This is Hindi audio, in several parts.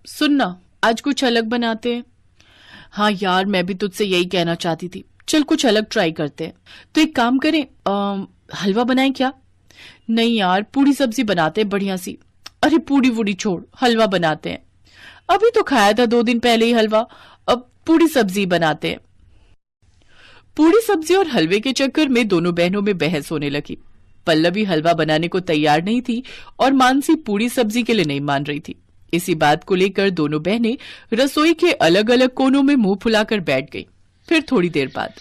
सुनना, आज कुछ अलग बनाते हैं। हाँ यार, मैं भी तुझसे यही कहना चाहती थी। चल कुछ अलग ट्राई करते हैं। तो एक काम करें, हलवा बनाएं क्या? नहीं यार, पूरी सब्जी बनाते हैं बढ़िया सी। अरे पूरी वूड़ी छोड़, हलवा बनाते हैं। अभी तो खाया था 2 दिन पहले ही हलवा, अब पूरी सब्जी बनाते हैं। पूरी सब्जी और हलवे के चक्कर में दोनों बहनों में बहस होने लगी। पल्लवी हलवा बनाने को तैयार नहीं थी और मानसी पूरी सब्जी के लिए नहीं मान रही थी। इसी बात को लेकर दोनों बहनें रसोई के अलग अलग कोनों में मुंह फुलाकर बैठ गई। फिर थोड़ी देर बाद,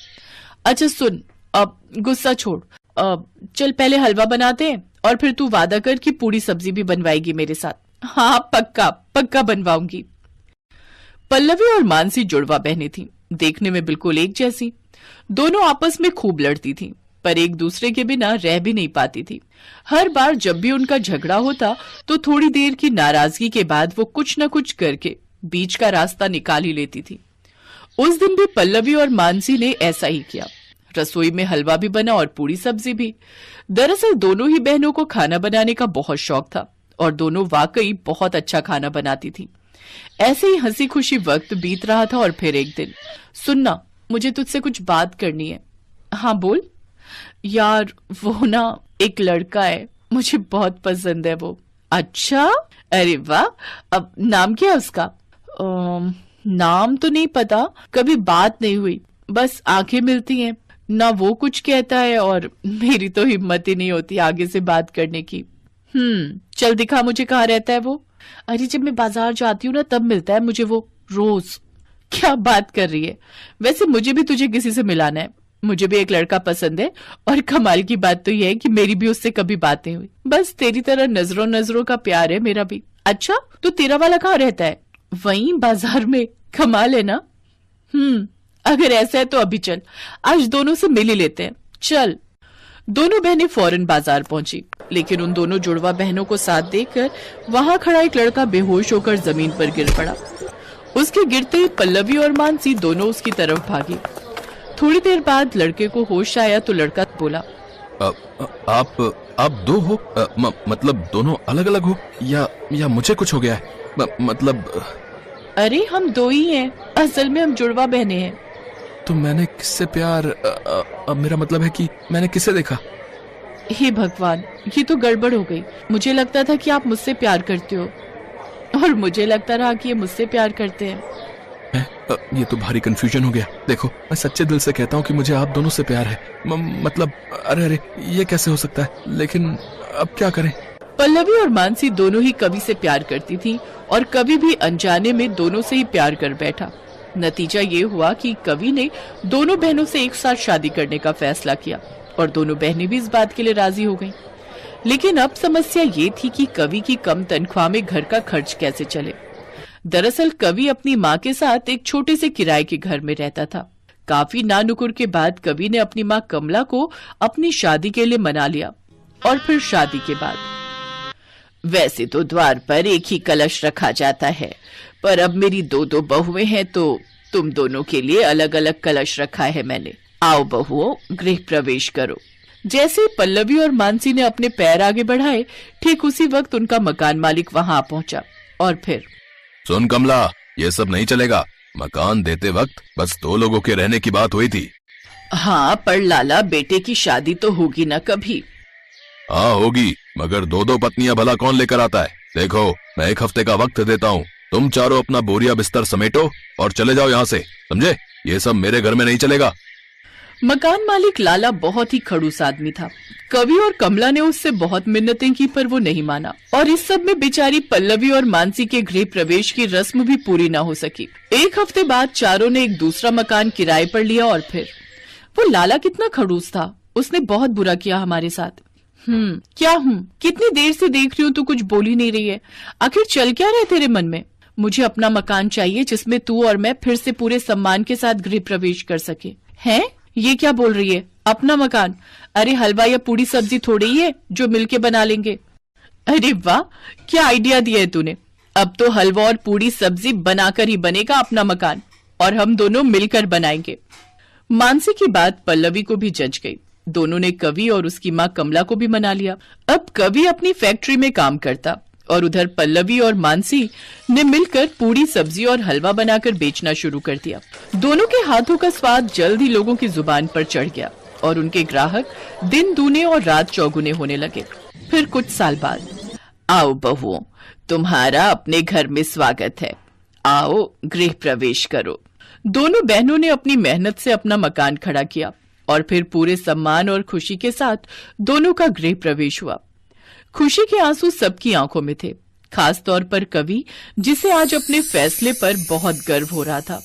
अच्छा सुन, अब गुस्सा छोड़, चल पहले हलवा बनाते हैं और फिर तू वादा कर कि पूरी सब्जी भी बनवाएगी मेरे साथ। हाँ पक्का पक्का बनवाऊंगी। पल्लवी और मानसी जुड़वा बहनें थीं, देखने में बिल्कुल एक जैसी। दोनों आपस में खूब लड़ती थीं, पर एक दूसरे के बिना रह भी नहीं पाती थी। हर बार जब भी उनका झगड़ा होता तो थोड़ी देर की नाराजगी के बाद वो कुछ न कुछ करके बीच का रास्ता निकाल ही लेती थी। उस दिन भी पल्लवी और मानसी ने ऐसा ही किया। रसोई में हलवा भी बना और पूरी सब्जी भी। दरअसल दोनों ही बहनों को खाना बनाने का बहुत शौक था और दोनों वाकई बहुत अच्छा खाना बनाती थी। ऐसे ही हंसी खुशी वक्त बीत रहा था और फिर एक दिन, सुनना, मुझे तुझसे कुछ बात करनी है। हाँ बोल। यार वो ना, एक लड़का है, मुझे बहुत पसंद है वो। अच्छा, अरे वाह, अब नाम क्या है उसका? नाम तो नहीं पता, कभी बात नहीं हुई, बस आंखें मिलती हैं ना। वो कुछ कहता है और मेरी तो हिम्मत ही नहीं होती आगे से बात करने की। चल दिखा मुझे कहाँ रहता है वो। अरे जब मैं बाजार जाती हूँ ना तब मिलता है मुझे वो, रोज। क्या बात कर रही है? वैसे मुझे भी तुझे किसी से मिलाना है। मुझे भी एक लड़का पसंद है और कमाल की बात तो यह है कि मेरी भी उससे कभी बात नहीं हुई। बस तेरी तरह नजरों नजरों का प्यार है मेरा भी। अच्छा, तो तेरा वाला कहाँ रहता है? वहीं बाजार में। कमाल है ना। अगर ऐसा है तो अभी चल, आज दोनों से मिल ही लेते हैं। चल। दोनों बहनें फौरन बाजार पहुंची, लेकिन उन दोनों जुड़वा बहनों को साथ देखकर वहां खड़ा एक लड़का बेहोश होकर जमीन पर गिर पड़ा। उसके गिरते ही पल्लवी और मानसी दोनों उसकी तरफ भागी। थोड़ी देर बाद लड़के को होश आया तो लड़का बोला, आप दो हो? मतलब दोनों अलग अलग हो या मुझे कुछ हो गया है? मतलब अरे हम दो ही हैं, असल में हम जुड़वा बहनें हैं। तो मैंने किससे प्यार, मेरा मतलब है कि मैंने किसे देखा? हे भगवान, ये तो गड़बड़ हो गई। मुझे लगता था कि आप मुझसे प्यार करते हो और मुझे लगता रहा कि ये मुझसे प्यार करते हैं। ये तो भारी कंफ्यूजन हो गया। देखो, मैं सच्चे दिल से कहता हूँ कि मुझे आप दोनों से प्यार है। मतलब अरे ये कैसे हो सकता है? लेकिन अब क्या करें? पल्लवी और मानसी दोनों ही कवि से प्यार करती थी और कवि भी अनजाने में दोनों से ही प्यार कर बैठा। नतीजा ये हुआ कि कवि ने दोनों बहनों से एक साथ शादी करने का फैसला किया और दोनों बहनें भी इस बात के लिए राजी हो गईं। लेकिन अब समस्या ये थी कि कवि की कम तनख्वाह में घर का खर्च कैसे चले। दरअसल कवि अपनी माँ के साथ एक छोटे से किराए के घर में रहता था। काफी नानुकुर के बाद कवि ने अपनी माँ कमला को अपनी शादी के लिए मना लिया और फिर शादी के बाद, वैसे तो द्वार पर एक ही कलश रखा जाता है, पर अब मेरी 2 बहुएं हैं तो तुम दोनों के लिए अलग अलग कलश रखा है मैंने। आओ बहुओं, गृह प्रवेश करो। जैसे पल्लवी और मानसी ने अपने पैर आगे बढ़ाए, ठीक उसी वक्त उनका मकान मालिक वहां पहुंचा और फिर, सुन कमला, ये सब नहीं चलेगा। मकान देते वक्त बस 2 लोगों के रहने की बात हुई थी। हाँ पर लाला, बेटे की शादी तो होगी ना कभी। हाँ होगी, मगर 2 पत्नियां भला कौन लेकर आता है? देखो, मैं 1 हफ्ते का वक्त देता हूँ। तुम चारों अपना बोरिया बिस्तर समेटो और चले जाओ यहाँ से, समझे? ये सब मेरे घर में नहीं चलेगा। मकान मालिक लाला बहुत ही खड़ूस आदमी था। कवि और कमला ने उससे बहुत मिन्नतें की पर वो नहीं माना और इस सब में बेचारी पल्लवी और मानसी के गृह प्रवेश की रस्म भी पूरी ना हो सकी। 1 हफ्ते बाद चारों ने एक दूसरा मकान किराए पर लिया और फिर, वो लाला कितना खड़ूस था, उसने बहुत बुरा किया हमारे साथ। क्या कितनी देर से देख रही हूँ तू कुछ बोल ही नहीं रही है। आखिर चल क्या रहा है तेरे मन में? मुझे अपना मकान चाहिए जिसमें तू और मैं फिर से पूरे सम्मान के साथ गृह प्रवेश कर सके। हैं? ये क्या बोल रही है? अपना मकान? अरे हलवा या पूरी सब्जी थोड़ी ही है जो मिलके बना लेंगे। अरे वाह, क्या आइडिया दिया है तूने। अब तो हलवा और पूरी सब्जी बनाकर ही बनेगा अपना मकान और हम दोनों मिलकर बनाएंगे। मानसी की बात पल्लवी को भी जच गई। दोनों ने कवि और उसकी माँ कमला को भी मना लिया। अब कवि अपनी फैक्ट्री में काम करता और उधर पल्लवी और मानसी ने मिलकर पूरी सब्जी और हलवा बनाकर बेचना शुरू कर दिया। दोनों के हाथों का स्वाद जल्द ही लोगों की जुबान पर चढ़ गया और उनके ग्राहक दिन दूने और रात चौगुने होने लगे। फिर कुछ साल बाद, आओ बहुओं, तुम्हारा अपने घर में स्वागत है, आओ गृह प्रवेश करो। दोनों बहनों ने अपनी मेहनत से अपना मकान खड़ा किया और फिर पूरे सम्मान और खुशी के साथ दोनों का गृह प्रवेश हुआ। खुशी के आंसू सबकी आंखों में थे, खास तौर पर कवि, जिसे आज अपने फैसले पर बहुत गर्व हो रहा था।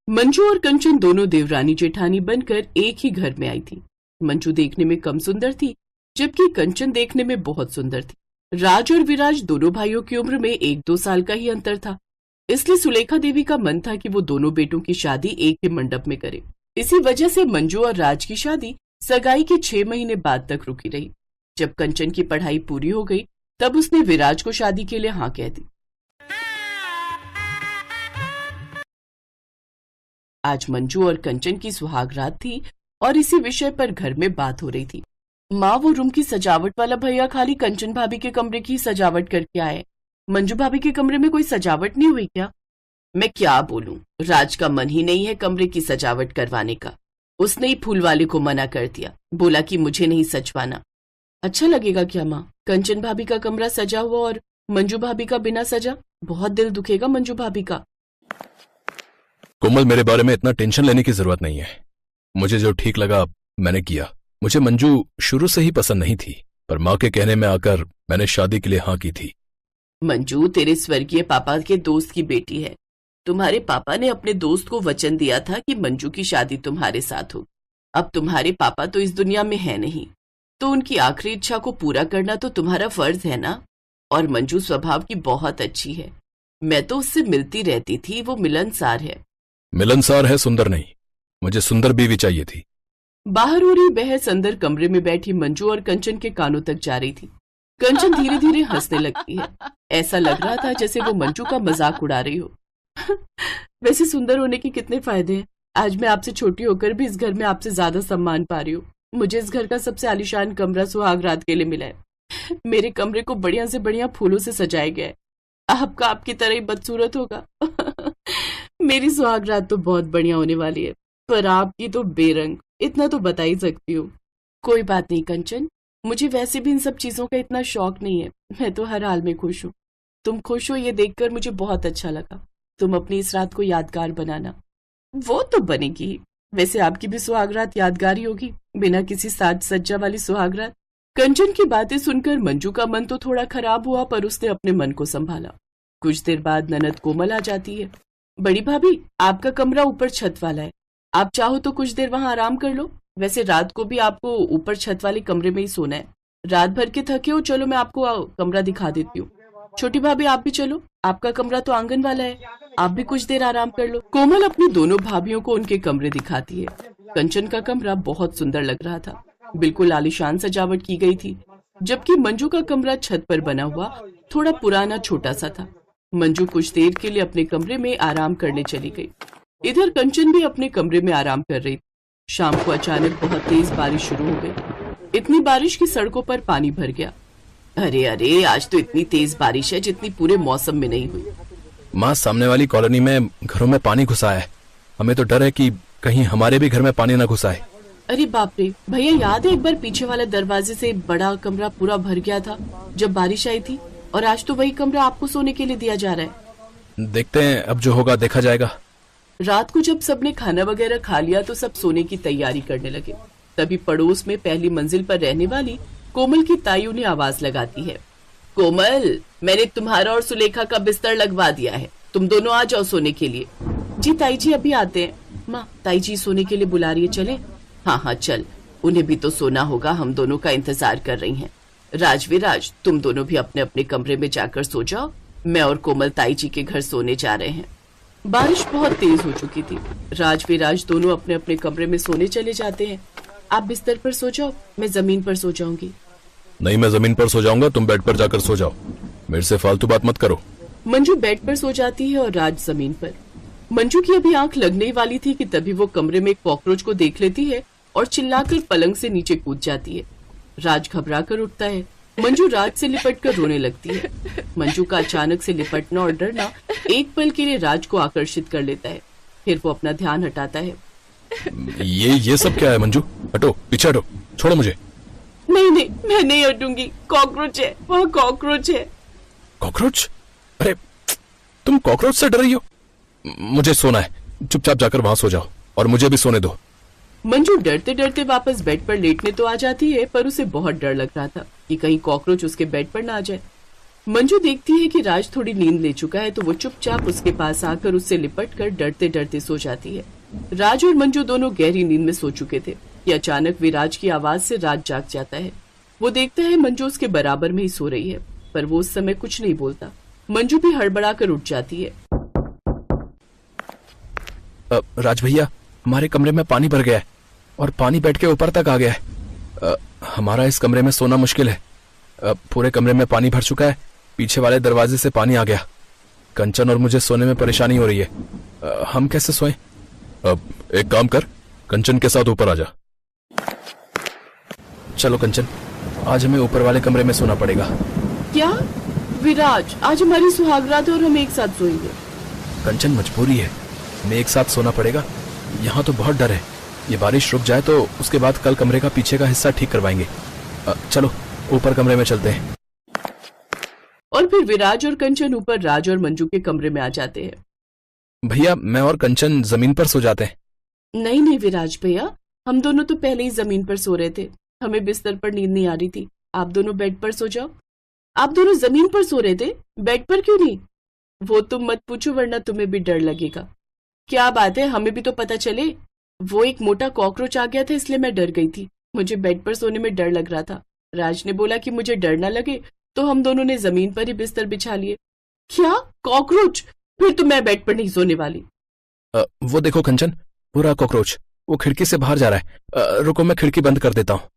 मंजू और कंचन दोनों देवरानी जेठानी बनकर एक ही घर में आई थी। मंजू देखने में कम सुंदर थी, जबकि कंचन देखने में बहुत सुंदर थी। राज और विराज दोनों भाइयों की उम्र में 1-2 साल का ही अंतर था, इसलिए सुलेखा देवी का मन था कि वो दोनों बेटों की शादी एक ही मंडप में करे। इसी वजह से मंजू और राज की शादी सगाई के 6 महीने बाद तक रुकी रही। जब कंचन की पढ़ाई पूरी हो गई, तब उसने विराज को शादी के लिए हाँ कह दी। आज मंजू और कंचन की सुहाग रात थी और इसी विषय पर घर में बात हो रही थी। माँ, वो रूम की सजावट वाला भैया खाली कंचन भाभी के कमरे की सजावट करके आए, मंजू भाभी के कमरे में कोई सजावट नहीं हुई क्या? मैं क्या बोलूं, राज का मन ही नहीं है कमरे की सजावट करवाने का। उसने ही फूल वाले को मना कर दिया, बोला कि मुझे नहीं सजवाना। अच्छा लगेगा क्या माँ, कंचन भाभी का कमरा सजा हुआ और मंजू भाभी का बिना सजा? बहुत दिल दुखेगा मंजू भाभी का। कोमल, मेरे बारे में इतना टेंशन लेने की जरूरत नहीं है। मुझे जो ठीक लगा मैंने किया। मुझे मंजू शुरू से ही पसंद नहीं थी, पर माँ के कहने में आकर मैंने शादी के लिए हाँ की थी। मंजू तेरे स्वर्गीय पापा के दोस्त की बेटी है। तुम्हारे पापा ने अपने दोस्त को वचन दिया था कि मंजू की शादी तुम्हारे साथ हो। अब तुम्हारे पापा तो इस दुनिया में है नहीं, तो उनकी आखिरी इच्छा को पूरा करना तो तुम्हारा फर्ज है ना। और मंजू स्वभाव की बहुत अच्छी है, मैं तो उससे मिलती रहती थी, वो मिलनसार है। मिलनसार है, सुंदर नहीं। मुझे सुंदर बीवी चाहिए थी। बाहर हो रही बहस अंदर कमरे में बैठी मंजू और कंचन के कानों तक जा रही थी। कंचन धीरे धीरे हंसने लगती है, ऐसा लग रहा था जैसे वो मंजू का मजाक उड़ा रही हो। वैसे सुंदर होने के कितने फायदे हैं, आज मैं आपसे छोटी होकर भी इस घर में आपसे ज्यादा सम्मान पा रही हूँ। मुझे इस घर का सबसे आलीशान कमरा सुहाग रात के लिए मिला है। मेरे कमरे को बढ़िया से बढ़िया फूलों से सजाया गया है। आपका आपकी तरह ही बदसूरत होगा। मेरी सुहाग रात तो बहुत बढ़िया होने वाली है, पर आपकी तो बेरंग, इतना तो बता ही सकती हूँ। कोई बात नहीं कंचन, मुझे वैसे भी इन सब चीजों का इतना शौक नहीं है। मैं तो हर हाल में खुश हूँ। तुम खुश हो ये देखकर मुझे बहुत अच्छा लगा। तुम अपनी इस रात को यादगार बनाना। वो तो बनेगी, वैसे आपकी भी सुहाग रात यादगार ही होगी, बिना किसी साज सज्जा वाली सुहाग रात। कंचन की बातें सुनकर मंजू का मन तो थोड़ा खराब हुआ, पर उसने अपने मन को संभाला। कुछ देर बाद ननद कोमल आ जाती है। बड़ी भाभी, आपका कमरा ऊपर छत वाला है, आप चाहो तो कुछ देर वहां आराम कर लो। वैसे रात को भी आपको ऊपर छत वाले कमरे में ही सोना है। रात भर के थके हो, चलो मैं आपको कमरा दिखा देती हूँ। छोटी भाभी आप भी चलो, आपका कमरा तो आंगन वाला है, आप भी कुछ देर आराम कर लो। कोमल अपनी दोनों भाभियों को उनके कमरे दिखाती है। कंचन का कमरा बहुत सुंदर लग रहा था, बिल्कुल आलीशान सजावट की गई थी, जबकि मंजू का कमरा छत पर बना हुआ थोड़ा पुराना छोटा सा था। मंजू कुछ देर के लिए अपने कमरे में आराम करने चली गई। इधर कंचन भी अपने कमरे में आराम कर रही थी। शाम को अचानक बहुत तेज बारिश शुरू हो गई। इतनी बारिश की सड़कों पर पानी भर गया। अरे अरे, आज तो इतनी तेज बारिश है जितनी पूरे मौसम में नहीं हुई। माँ, सामने वाली कॉलोनी में घरों में पानी घुसा है। हमें तो डर है कि कहीं हमारे भी घर में पानी न घुसाए। अरे बाप रे भैया, याद है एक बार पीछे वाले दरवाजे से बड़ा कमरा पूरा भर गया था जब बारिश आई थी, और आज तो वही कमरा आपको सोने के लिए दिया जा रहा है। देखते हैं, अब जो होगा देखा जाएगा। रात को जब सबने खाना वगैरह खा लिया तो सब सोने की तैयारी करने लगे। तभी पड़ोस में पहली मंजिल पर रहने वाली कोमल की ताई उन्हें आवाज लगाती है। कोमल, मैंने तुम्हारा और सुलेखा का बिस्तर लगवा दिया है, तुम दोनों आ जाओ सोने के लिए। जी ताई जी अभी आते हैं। माँ, ताई जी सोने के लिए बुला रही है, चले? हाँ हाँ चल, उन्हें भी तो सोना होगा, हम दोनों का इंतजार कर रही हैं। राजविराज, तुम दोनों भी अपने अपने कमरे में जाकर सो जाओ, मैं और कोमल ताई जी के घर सोने जा रहे हैं। बारिश बहुत तेज हो चुकी थी। राजविराज दोनों अपने अपने कमरे में सोने चले जाते हैं। आप बिस्तर पर सो जाओ, मैं जमीन पर सो जाऊंगी। नहीं, मैं जमीन पर सो जाऊंगा, तुम बेड पर जाकर सो जाओ, मेरे से फालतू बात मत करो। मंजू बेड पर सो जाती है और राज जमीन पर। मंजू की अभी आंख लगने वाली थी कि तभी वो कमरे में एक कॉकरोच को देख लेती है और चिल्लाकर पलंग से नीचे कूद जाती है। राज घबरा कर उठता है। मंजू राज से लिपट कर रोने लगती है। मंजू का अचानक से लिपटना और डरना एक पल के लिए राज को आकर्षित कर लेता है। फिर वो अपना ध्यान हटाता है। ये सब क्या है मंजू? हटो, पीछे हटो, छोड़ो मुझे। नहीं नहीं, मैं नहीं हटूंगी। कॉकरोच है, वहाँ कॉकरोच है। कॉकरोच? अरे तुम कॉकरोच से डर रही हो? मुझे सोना है, चुपचाप जाकर वहां सो जाओ और मुझे भी सोने दो। मंजू डरते डरते वापस बेड पर लेटने तो आ जाती है, पर उसे बहुत डर लग रहा था कि कहीं कॉकरोच उसके बेड पर ना आ जाए। मंजू देखती है कि राज थोड़ी नींद ले चुका है, तो वो चुपचाप उसके पास आकर उससे लिपटकर डरते डरते सो जाती है। राज और मंजू दोनों गहरी नींद में सो चुके थे कि अचानक विराज की आवाज से राज जाग जाता है। वो देखता है मंजू उसके बराबर में ही सो रही है, पर वो उस समय कुछ नहीं बोलता। मंजू भी हड़बड़ा कर उठ जाती है। राज भैया, हमारे कमरे में पानी भर गया है और पानी बेड के ऊपर तक आ गया है। हमारा इस कमरे में सोना मुश्किल है। पूरे कमरे में पानी भर चुका है। पीछे वाले दरवाजे से पानी आ गया। कंचन और मुझे सोने में परेशानी हो रही है। हम कैसे सोएं? एक काम कर, कंचन के साथ ऊपर आ जा। चलो कंचन, आज हमें ऊपर वाले कमरे में सोना पड़ेगा। क्या विराज, आज हमारी सुहागरात है और हम एक साथ सोएंगे? कंचन, मजबूरी है, हमें एक साथ सोना पड़ेगा। यहाँ तो बहुत डर है। ये बारिश रुक जाए तो उसके बाद कल कमरे का पीछे का हिस्सा ठीक करवाएंगे। चलो ऊपर कमरे में चलते हैं। और फिर विराज और कंचन ऊपर राज और मंजू के कमरे में आ जाते हैं। भैया, मैं और कंचन जमीन पर सो जाते हैं। नहीं नहीं विराज भैया, हम दोनों तो पहले ही जमीन पर सो रहे थे। हमें बिस्तर पर नींद नहीं आ रही थी। आप दोनों बेड पर सो जाओ। आप दोनों जमीन पर सो रहे थे, बेड पर क्यों नहीं? वो तुम मत पूछो, वरना तुम्हें भी डर लगेगा। क्या बात है, हमें भी तो पता चले। वो एक मोटा कॉकरोच आ गया था, इसलिए मैं डर गई थी। मुझे बेड पर सोने में डर लग रहा था। राज ने बोला कि मुझे डर ना लगे, तो हम दोनों ने जमीन पर ही बिस्तर बिछा लिए। क्या कॉकरोच? फिर तो मैं बेड पर नहीं सोने वाली। वो देखो कंचन, पूरा कॉकरोच, वो खिड़की से बाहर जा रहा है। रुको, मैं खिड़की बंद कर देता हूँ।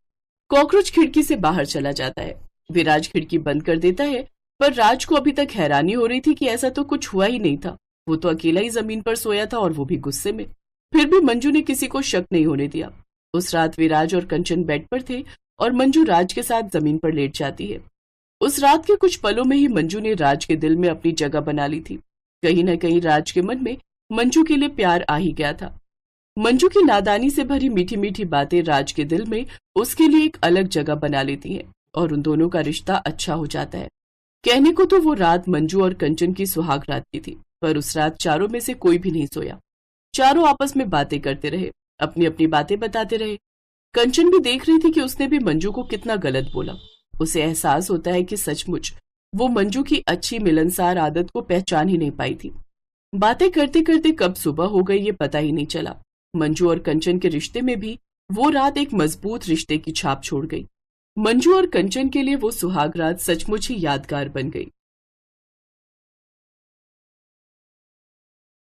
कॉकरोच खिड़की से बाहर चला जाता है। विराज खिड़की बंद कर देता है, पर राज को अभी तक हैरानी हो रही थी कि ऐसा तो कुछ हुआ ही नहीं था। वो तो अकेला ही जमीन पर सोया था, और वो भी गुस्से में। फिर भी मंजू ने किसी को शक नहीं होने दिया। उस रात विराज और कंचन बेड पर थे और मंजू राज के साथ जमीन पर लेट जाती है। उस रात के कुछ पलों में ही मंजू ने राज के दिल में अपनी जगह बना ली थी। कहीं न कहीं राज के मन में मंजू के लिए प्यार आ ही गया था। मंजू की नादानी से भरी मीठी मीठी बातें राज के दिल में उसके लिए एक अलग जगह बना लेती हैं, और उन दोनों का रिश्ता अच्छा हो जाता है। कहने को तो वो रात मंजू और कंचन की सुहाग रात की थी, पर उस रात चारों में से कोई भी नहीं सोया। चारों आपस में बातें करते रहे, अपनी अपनी बातें बताते रहे। कंचन भी देख रही थी कि उसने भी मंजू को कितना गलत बोला। उसे एहसास होता है कि सचमुच वो मंजू की अच्छी मिलनसार आदत को पहचान ही नहीं पाई थी। बातें करते करते कब सुबह हो गई ये पता ही नहीं चला। मंजू और कंचन के रिश्ते में भी वो रात एक मजबूत रिश्ते की छाप छोड़ गई। मंजू और कंचन के लिए वो सुहाग रात सचमुच ही यादगार बन गई।